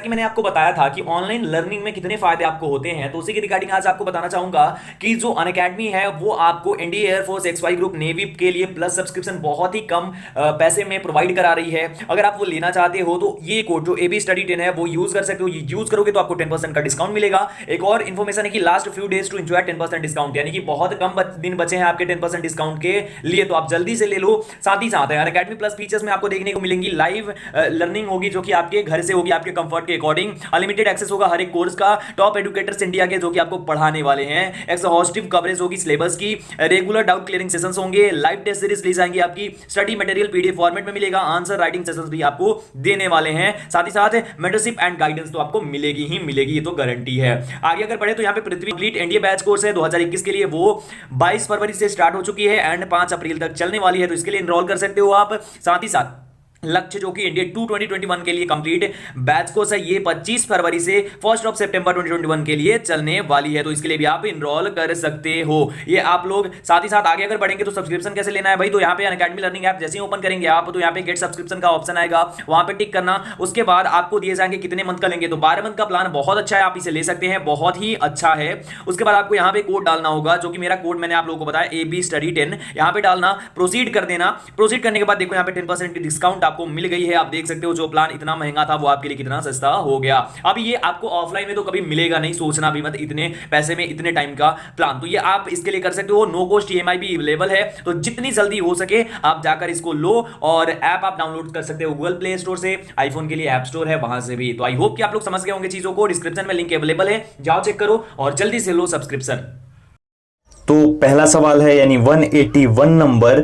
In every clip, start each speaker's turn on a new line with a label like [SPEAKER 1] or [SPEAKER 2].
[SPEAKER 1] कि मैंने आपको बताया था कि ऑनलाइन लर्निंग में कितने फायदे आपको होते हैं, तो उसी के रिगार्डिंग आज आपको बताना चाहूंगा कि जो अनअकैडमी है वो आपको Indian Air Force, X Y group, navy के लिए प्लस सब्सक्रिप्शन बहुत ही कम पैसे में प्रोवाइड करा रही है। अगर आप वो लेना चाहते हो तो ये कोड जो एबी स्टडी 10 है वो यूज कर सकते हो। यूज करोगे तो आपको 10% का डिस्काउंट मिलेगा। एक और इन्फॉर्मेशन है कि last few days to enjoy 10% discount, यानी कि बहुत कम दिन बचे हैं आपके 10% डिस्काउंट के लिए, तो आप जल्दी से ले लो। साथ ही साथ अनअकैडमी प्लस फीचर्स में आपको देखने को मिलेंगी लाइव लर्निंग होगी जो कि आपके घर से होगी, आपके कंफर्ट के अकॉर्डिंग। अनलिमिटेड एक्सेस होगा हर एक कोर्स का, टॉप एजुकेटर्स इंडिया के जो कि आपको पढ़ाने वाले हैं। एक्सहॉस्टिव कवरेज होगी सिलेबस की, रेगुलर डाउट क्लियरिंग सेशंस होंगे, लाइव टेस्ट सीरीज ली जाएंगी आपकी, स्टडी मटेरियल पीडीएफ फॉर्मेट में मिलेगा, आंसर राइटिंग सेशंस भी आपको देने वाले हैं। साथ ही साथ मेंटरशिप एंड गाइडेंस तो आपको मिलेगी ही मिलेगी, ये तो गारंटी है। आगे अगर पढ़े तो यहाँ पे पृथ्वी कंप्लीट एनडीए बैच कोर्स है 2021 के लिए, वो 22 फरवरी से स्टार्ट हो चुकी है एंड 5 अप्रैल तक चलने वाली है, तो इसके लिए एनरोल कर सकते हो आप। साथ ही साथ लक्ष्य जो कि इंडिया 2 2021 के लिए कंप्लीट बैच कोर्स है, ये 25 फरवरी से 1 सितंबर 2021 के लिए चलने वाली है, तो इसके लिए भी आप इनरोल कर सकते हो ये आप लोग। साथ ही साथ आगे अगर बढ़ेंगे तो सब्सक्रिप्शन कैसे लेना है भाई, तो यहाँ पे अनअकैडमी लर्निंग ऐप जैसे ही ओपन करेंगे आप, तो यहाँ पे गेट सब्सक्रिप्शन का ऑप्शन आएगा, वहां पे टिक करना। उसके बाद आपको दिए जाएंगे कितने मंथ का लेंगे, तो 12 मंथ का प्लान बहुत अच्छा है, आप इसे ले सकते हैं, बहुत ही अच्छा है। उसके बाद आपको यहाँ पे कोड डालना होगा, जो कि मेरा कोड मैंने आप लोगों को बताया एबी स्टडी 10, यहाँ पे डालना, प्रोसीड कर देना। प्रोसीड करने के बाद देखो यहाँ पे 10% की डिस्काउंट आपको मिल गई है। आप देख सकते हो जो प्लान इतना महंगा था वो आपके लिए कितना सस्ता हो गया। अब ये आपको ऑफलाइन में तो कभी मिलेगा नहीं, सोचना भी मत इतने पैसे में इतने टाइम का प्लान, तो ये आप इसके लिए कर सकते हो। नो कॉस्ट ईएमआई भी अवेलेबल है, तो जितनी जल्दी हो सके आप जाकर इसको लो, और ऐप आप डाउनलोड कर सकते हो गूगल प्ले स्टोर से, आईफोन के लिए ऐप स्टोर है वहां से भी। तो आई होप कि आप लोग समझ गए होंगे चीजों को। डिस्क्रिप्शन में लिंक अवेलेबल है, जाओ चेक करो और जल्दी से लो सब्सक्रिप्शन।
[SPEAKER 2] तो पहला सवाल है यानी 181 नंबर,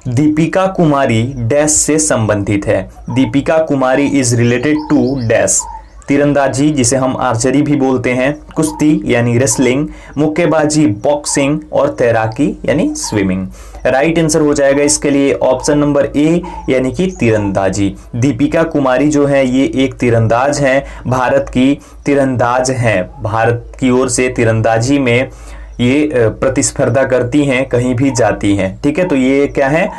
[SPEAKER 2] दीपिका कुमारी डैश से संबंधित है। Deepika Kumari is related to dash, तीरंदाजी जिसे हम आर्चरी भी बोलते हैं, कुश्ती यानी रेसलिंग, मुक्केबाजी बॉक्सिंग, और तैराकी यानी स्विमिंग। राइट आंसर हो जाएगा इसके लिए ऑप्शन नंबर ए यानी कि तीरंदाजी। दीपिका कुमारी जो है ये एक तीरंदाज हैं, भारत की तीरंदाज हैं, भारत की ओर से तीरंदाजी में ये प्रतिस्पर्धा करती हैं, कहीं भी जाती हैं। ठीक है, तो ये क्या है,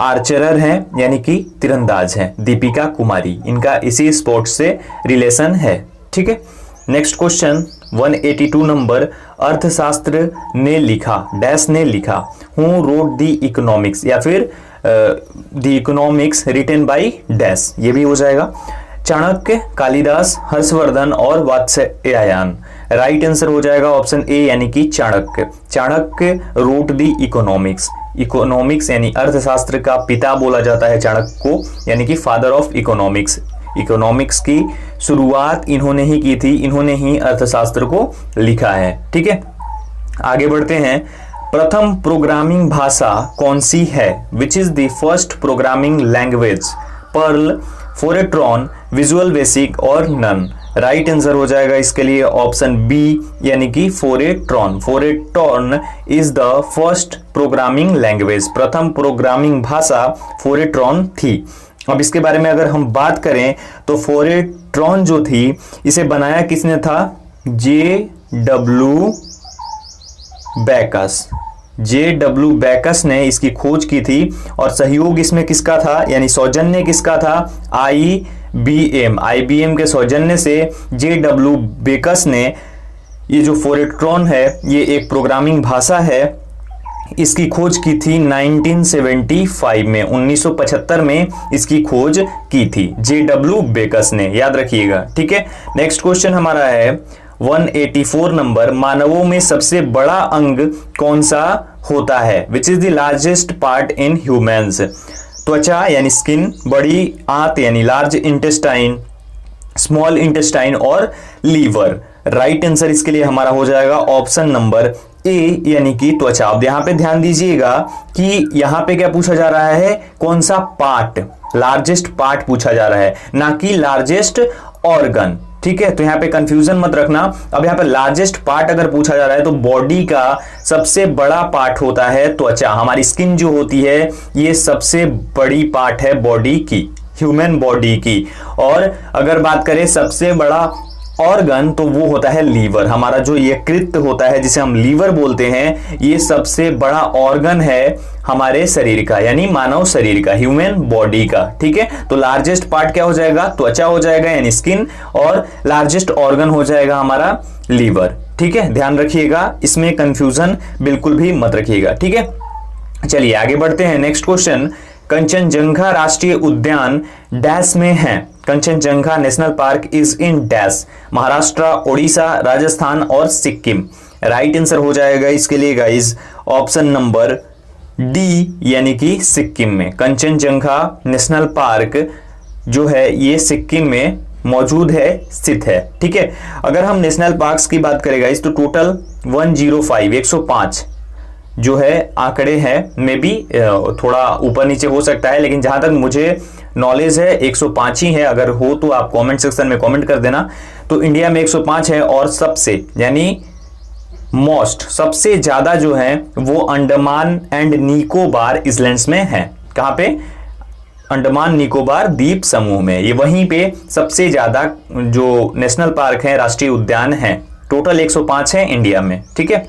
[SPEAKER 2] आर्चरर हैं यानी कि तीरंदाज हैं दीपिका कुमारी, इनका इसी स्पोर्ट से रिलेशन है। ठीक है, नेक्स्ट क्वेश्चन 182 नंबर, अर्थशास्त्र ने लिखा डैश ने लिखा, हु रोट द इकोनॉमिक्स, या फिर the economics written by dash, ये भी हो जाएगा। चाणक्य, कालिदास, हर्षवर्धन और वात्स्यायन। राइट आंसर हो जाएगा ऑप्शन ए यानी कि Chanakya. Chanakya wrote the economics, economics यानी अर्थशास्त्र का पिता बोला जाता है चाणक्य को, यानी कि फादर ऑफ इकोनॉमिक्स। इकोनॉमिक्स की शुरुआत इन्होंने ही की थी, इन्होंने ही अर्थशास्त्र को लिखा है। ठीक है, आगे बढ़ते हैं। प्रथम प्रोग्रामिंग भाषा कौन सी है, which is the first programming language, Perl, Fortran, Visual Basic और नन। राइट आंसर हो जाएगा इसके लिए ऑप्शन बी यानी कि Fortran. Fortran is the first programming language, प्रथम प्रोग्रामिंग भाषा फोरेट्रॉन थी। अब इसके बारे में अगर हम बात करें तो फोरेट्रॉन जो थी इसे बनाया किसने था, जे.डब्ल्यू. बेकस। जे.डब्ल्यू. बेकस ने इसकी खोज की थी, और सहयोग इसमें किसका था, यानी सौजन्य किसका था, आईबीएम के सौजन्य से जे.डब्ल्यू. बेकस ने ये जो फोरेट्रॉन है ये एक प्रोग्रामिंग भाषा है, इसकी खोज की थी 1975 में, 1975 में इसकी खोज की थी जे.डब्ल्यू. बेकस ने, याद रखिएगा। ठीक है, नेक्स्ट क्वेश्चन हमारा है 184 नंबर, मानवों में सबसे बड़ा अंग कौन सा होता है, which is the largest part in humans. त्वचा यानी स्किन, बड़ी आंत यानी लार्ज इंटेस्टाइन, स्मॉल इंटेस्टाइन और लीवर। राइट आंसर इसके लिए हमारा हो जाएगा ऑप्शन नंबर ए यानी कि त्वचा। अब यहां पे ध्यान दीजिएगा कि यहां पे क्या पूछा जा रहा है, कौन सा पार्ट, लार्जेस्ट पार्ट पूछा जा रहा है, ना कि लार्जेस्ट ऑर्गन। ठीक है, तो यहाँ पे कंफ्यूजन मत रखना। अब यहाँ पे लार्जेस्ट पार्ट अगर पूछा जा रहा है तो बॉडी का सबसे बड़ा पार्ट होता है त्वचा। हमारी स्किन जो होती है ये सबसे बड़ी पार्ट है बॉडी की, ह्यूमन बॉडी की। और अगर बात करें सबसे बड़ा ऑर्गन तो वो होता है लीवर। हमारा जो यकृत होता है जिसे हम लीवर बोलते हैं, ये सबसे बड़ा ऑर्गन है हमारे शरीर का, यानी मानव शरीर का, ह्यूमन बॉडी का। ठीक है, तो लार्जेस्ट पार्ट क्या हो जाएगा, त्वचा हो जाएगा यानी स्किन, और लार्जेस्ट ऑर्गन हो जाएगा हमारा लीवर। ठीक है, ध्यान रखिएगा, इसमें कंफ्यूजन बिल्कुल भी मत रखिएगा। ठीक है, चलिए आगे बढ़ते हैं। नेक्स्ट क्वेश्चन, कंचनजंगा राष्ट्रीय उद्यान डैश में है। Kanchenjunga national park is in dash, Maharashtra, Odisha, Rajasthan और सिक्किम। राइट आंसर हो जाएगा इसके लिए गाइस ऑप्शन नंबर डी, यानी कि सिक्किम में। कंचनजंगा नेशनल पार्क जो है ये सिक्किम में मौजूद है, स्थित है। ठीक है, अगर हम नेशनल पार्क्स की बात करें गाइस तो टोटल 105 जो है आंकड़े हैं, मे बी थोड़ा ऊपर नीचे हो सकता है, लेकिन जहां तक मुझे नॉलेज है 105 ही है। अगर हो तो आप कमेंट सेक्शन में कमेंट कर देना। तो इंडिया में 105 है, और सबसे यानी मोस्ट सबसे ज्यादा जो है वो अंडमान एंड निकोबार इसलैंड्स में है। कहां पे, अंडमान निकोबार द्वीप समूह में, ये वहीं पे सबसे ज्यादा जो नेशनल पार्क है, राष्ट्रीय उद्यान है। टोटल 105 है इंडिया में। ठीक है,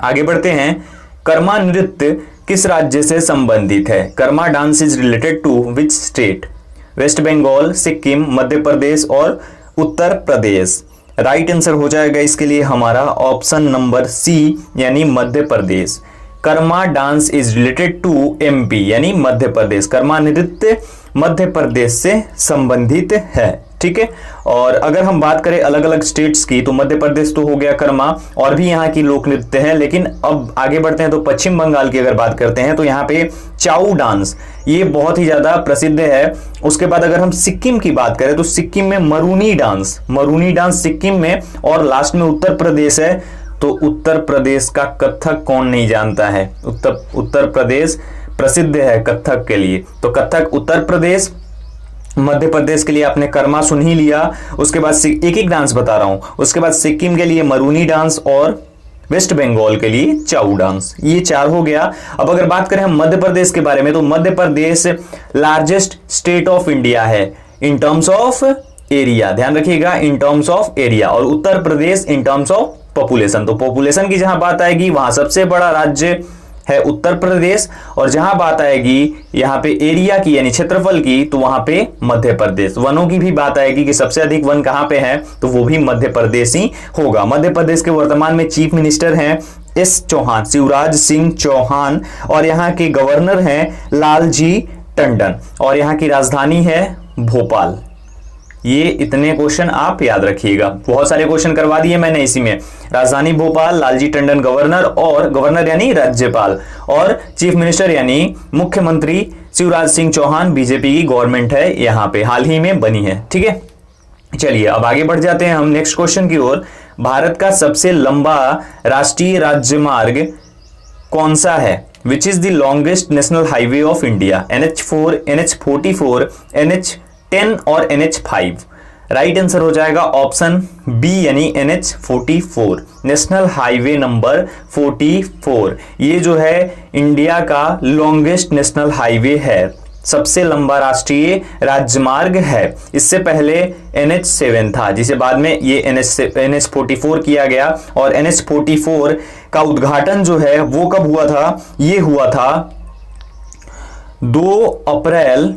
[SPEAKER 2] आगे बढ़ते हैं। कर्मा नृत्य किस राज्य से संबंधित है? Karma dance is related to which state? West Bengal, Sikkim, Madhya Pradesh और उत्तर प्रदेश। राइट आंसर हो जाएगा इसके लिए हमारा ऑप्शन नंबर सी, यानी Madhya Pradesh. Karma dance is related to MP, यानी मध्य प्रदेश। कर्मा नृत्य मध्य प्रदेश से संबंधित है। ठीक है, और अगर हम बात करें अलग अलग स्टेट्स की तो मध्य प्रदेश तो हो गया कर्मा, और भी यहाँ की लोक नृत्य है। लेकिन अब आगे बढ़ते हैं तो पश्चिम बंगाल की अगर बात करते हैं तो यहाँ पे चाऊ डांस, ये बहुत ही ज्यादा प्रसिद्ध है। उसके बाद अगर हम सिक्किम की बात करें तो सिक्किम में मरूनी डांस सिक्किम में, और लास्ट में उत्तर प्रदेश है। तो उत्तर प्रदेश का कथक कौन नहीं जानता है? उत्तर प्रदेश प्रसिद्ध है कथक के लिए। तो कथक उत्तर प्रदेश, मध्य प्रदेश के लिए आपने कर्मा सुन ही लिया। उसके बाद एक एक डांस बता रहा हूं। उसके बाद सिक्किम के लिए मरूनी डांस, और वेस्ट बंगाल के लिए चाऊ डांस। ये 4 हो गया। अब अगर बात करें हम मध्य प्रदेश के बारे में तो Madhya Pradesh largest state of India है इन टर्म्स ऑफ एरिया। ध्यान रखिएगा, इन टर्म्स ऑफ एरिया। और उत्तर प्रदेश इन टर्म्स ऑफ पॉपुलेशन। तो पॉपुलेशन की जहां बात आएगी वहां सबसे बड़ा राज्य है उत्तर प्रदेश, और जहां बात आएगी यहां पे एरिया की यानी क्षेत्रफल की तो वहां पे मध्य प्रदेश। वनों की भी बात आएगी कि सबसे अधिक वन कहां पे है, तो वो भी मध्य प्रदेश ही होगा। मध्य प्रदेश के वर्तमान में चीफ मिनिस्टर हैं एस चौहान, शिवराज सिंह चौहान, और यहाँ के गवर्नर हैं लालजी टंडन, और यहाँ की राजधानी है भोपाल। ये इतने क्वेश्चन आप याद रखिएगा, बहुत सारे क्वेश्चन करवा दिए मैंने इसी में। राजधानी भोपाल, लालजी टंडन गवर्नर, और गवर्नर यानी राज्यपाल, और चीफ मिनिस्टर यानी मुख्यमंत्री शिवराज सिंह चौहान। बीजेपी की गवर्नमेंट है, यहाँ पे हाल ही में बनी है। ठीक है, चलिए अब आगे बढ़ जाते हैं हम नेक्स्ट क्वेश्चन की ओर। भारत का सबसे लंबा राष्ट्रीय राजमार्ग कौन सा है? Which is the longest national highway of India? NH4, NH44, NH10 और NH5। राइट आंसर हो जाएगा ऑप्शन बी, यानी NH44, नेशनल हाईवे नंबर 44। ये जो है इंडिया का लॉन्गेस्ट नेशनल हाईवे है, सबसे लंबा राष्ट्रीय राजमार्ग है। इससे पहले NH7 था, जिसे बाद में ये NH44 किया गया। और NH44 का उद्घाटन जो है वो कब हुआ था? ये हुआ था 2 अप्रैल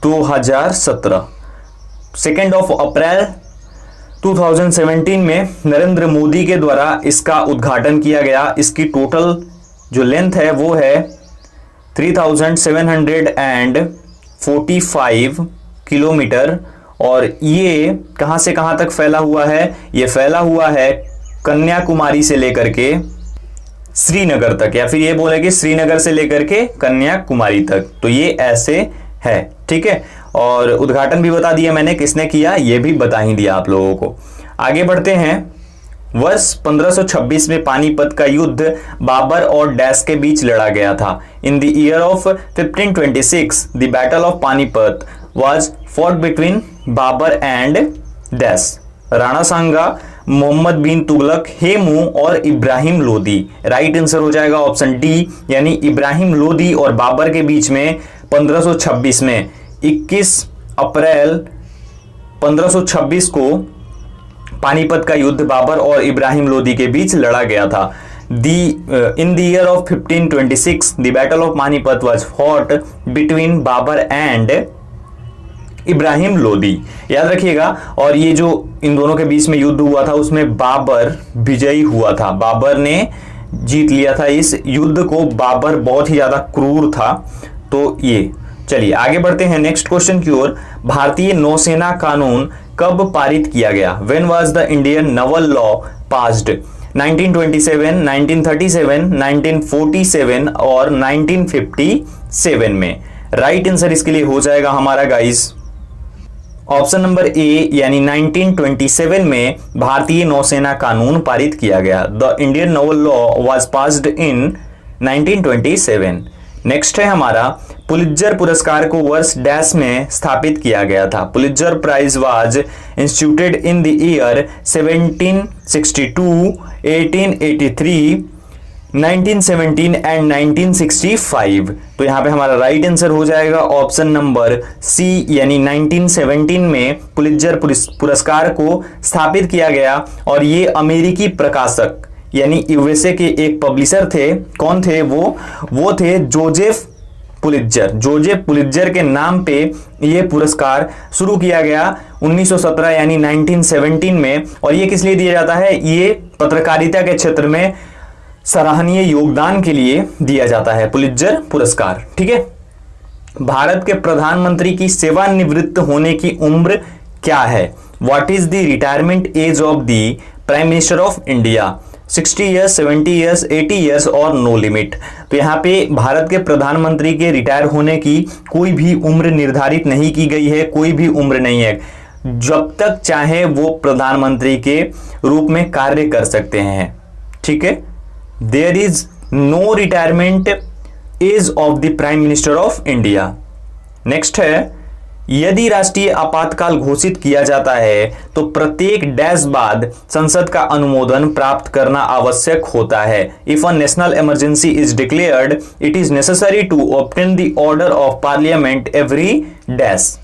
[SPEAKER 2] 2017, 2 अप्रैल 2017 में नरेंद्र मोदी के द्वारा इसका उद्घाटन किया गया। इसकी टोटल जो लेंथ है वो है 3745 किलोमीटर, और ये कहां से कहां तक फैला हुआ है? ये फैला हुआ है कन्याकुमारी से लेकर के श्रीनगर तक, या फिर ये बोले कि श्रीनगर से लेकर के कन्याकुमारी तक। तो ये ऐसे है। ठीक है, और उद्घाटन भी बता दिया मैंने किसने किया, ये भी बता ही दिया आप लोगों को। आगे बढ़ते हैं। वर्ष 1526 में पानीपत का युद्ध बाबर और डैश के बीच लड़ा गया था। In the year of 1526 the battle of Panipat was fought between Babur and dash, Rana Sanga, Mohammad bin Tughlaq, Hemu और इब्राहिम लोदी। राइट आंसर हो जाएगा ऑप्शन डी, यानी इब्राहिम लोदी और बाबर के बीच में 1526 में 21 अप्रैल 1526 को पानीपत का युद्ध बाबर और इब्राहिम लोदी के बीच लड़ा गया था। In the year of 1526, the Battle of Panipat was fought between Babur and Ibrahim Lodi. याद रखिएगा। और ये जो इन दोनों के बीच में युद्ध हुआ था उसमें बाबर विजयी हुआ था, बाबर ने जीत लिया था इस युद्ध को। बाबर बहुत ही ज्यादा क्रूर था। तो ये चलिए आगे बढ़ते हैं नेक्स्ट क्वेश्चन की ओर। भारतीय नौसेना कानून कब पारित किया गया? When was the Indian Naval law passed? 1927, 1937, 1947 और 1957 में। राइट आंसर इसके लिए हो जाएगा हमारा गाइस ऑप्शन नंबर ए यानी 1927 में भारतीय नौसेना कानून पारित किया गया। The Indian Naval law was passed in 1927। Next है हमारा पुलित्जर पुरस्कार को वर्ष डैश में स्थापित किया गया था। Pulitzer prize was instituted in the year 1762, 1883, 1917 and 1965। तो यहां पे हमारा राइट आंसर हो जाएगा ऑप्शन नंबर सी यानी 1917 में पुलित्जर पुरस्कार को स्थापित किया गया। और ये अमेरिकी प्रकाशक यानी यूएसए के एक पब्लिशर थे। कौन थे वो थे जोसेफ पुलित्जर। जोसेफ पुलित्जर के नाम पे ये पुरस्कार शुरू किया गया 1917 यानी 1917 में। और ये किस लिए दिया जाता है? ये पत्रकारिता के क्षेत्र में सराहनीय योगदान के लिए दिया जाता है पुलित्जर पुरस्कार। ठीक है। भारत के प्रधानमंत्री की सेवानिवृत्त होने की उम्र क्या है? What is the retirement age of the prime minister of India? 60 years, 70 years, 80 years और नो लिमिट। तो यहाँ पे भारत के प्रधानमंत्री के रिटायर होने की कोई भी उम्र निर्धारित नहीं की गई है, कोई भी उम्र नहीं है। जब तक चाहे वो प्रधानमंत्री के रूप में कार्य कर सकते हैं। ठीक है। There is no retirement age of the prime minister of India. Next है यदि राष्ट्रीय आपातकाल घोषित किया जाता है तो प्रत्येक डैश बाद संसद का अनुमोदन प्राप्त करना आवश्यक होता है। If a national emergency is declared it is necessary to obtain the order of parliament every dash.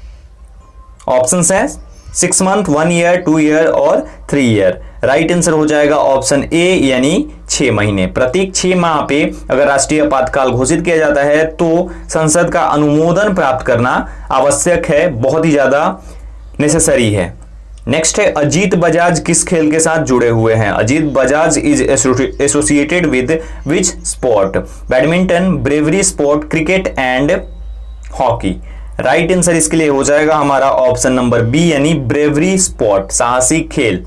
[SPEAKER 2] Options है 6 मंथ, 1 ईयर, 2 ईयर और 3 ईयर। राइट आंसर हो जाएगा ऑप्शन ए यानी 6 महीने। प्रत्येक 6 माह पे अगर राष्ट्रीय आपातकाल घोषित किया जाता है तो संसद का अनुमोदन प्राप्त करना आवश्यक है, बहुत ही ज्यादा नेसेसरी है। नेक्स्ट है अजीत बजाज किस खेल के साथ जुड़े हुए हैं? Ajit Bajaj is associated with which sport? Badminton, bravery sport, cricket and hockey. Right answer इसके लिए हो जाएगा हमारा ऑप्शन नंबर बी यानी ब्रेवरी स्पोर्ट, साहसिक खेल।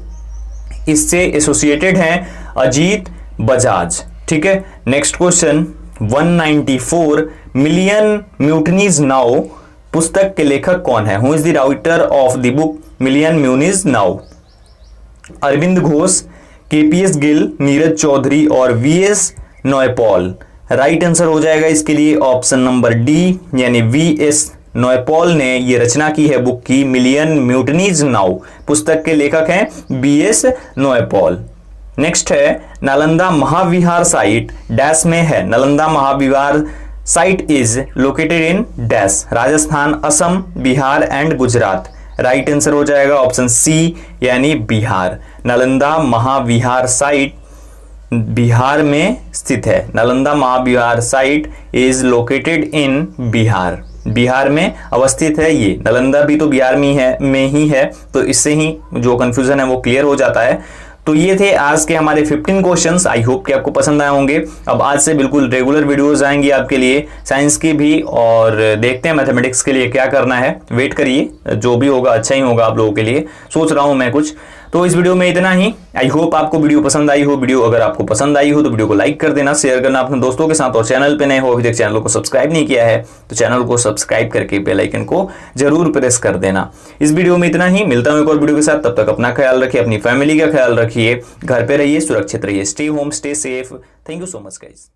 [SPEAKER 2] इससे एसोसिएटेड हैं अजीत बजाज। ठीक है। Next question 194 million mutinies now पुस्तक के लेखक कौन है? Who is the writer of the book million mutinies now? Arvind Ghosh, KPS Gill, Neeraj Chaudhary और वीएस नॉयपॉल। राइट आंसर हो जाएगा इसके लिए ऑप्शन नंबर डी यानी वीएस नॉयपॉल ने ये रचना की है बुक की मिलियन म्यूटनीज नाउ। पुस्तक के लेखक हैं बीएस नॉयपॉल। नेक्स्ट है नालंदा महाविहार साइट डैश में है। Nalanda Mahavihara site is located in dash? Rajasthan, Assam, Bihar and Gujarat. Right answer हो जाएगा ऑप्शन सी यानी बिहार। नालंदा महाविहार साइट बिहार में स्थित है। Nalanda Mahavihara site is located in Bihar. Bihar में अवस्थित है ये। नालंदा भी तो बिहार में ही है तो इससे ही जो कंफ्यूजन है वो क्लियर हो जाता है। तो ये थे आज के हमारे 15 क्वेश्चंस। आई होप कि आपको पसंद आए होंगे। अब आज से बिल्कुल रेगुलर वीडियोस आएंगी आपके लिए साइंस की भी, और देखते हैं मैथमेटिक्स के लिए क्या करना है। वेट करिए, जो भी होगा अच्छा ही होगा आप लोगों के लिए, सोच रहा हूं मैं कुछ। तो इस वीडियो में इतना ही। आई होप आपको वीडियो पसंद आई हो। वीडियो अगर आपको पसंद आई हो तो वीडियो को लाइक कर देना, शेयर करना अपने दोस्तों के साथ, और चैनल पे नए हो अभी तक चैनल को सब्सक्राइब नहीं किया है तो चैनल को सब्सक्राइब करके बेल आइकन को जरूर प्रेस कर देना। इस वीडियो में इतना ही। मिलता हूं एक और वीडियो के साथ। तब तक अपना ख्याल रखिए, अपनी फैमिली का ख्याल रखिए, घर पे रहिए, सुरक्षित रहिए। Stay home, stay safe. Thank you so much guys.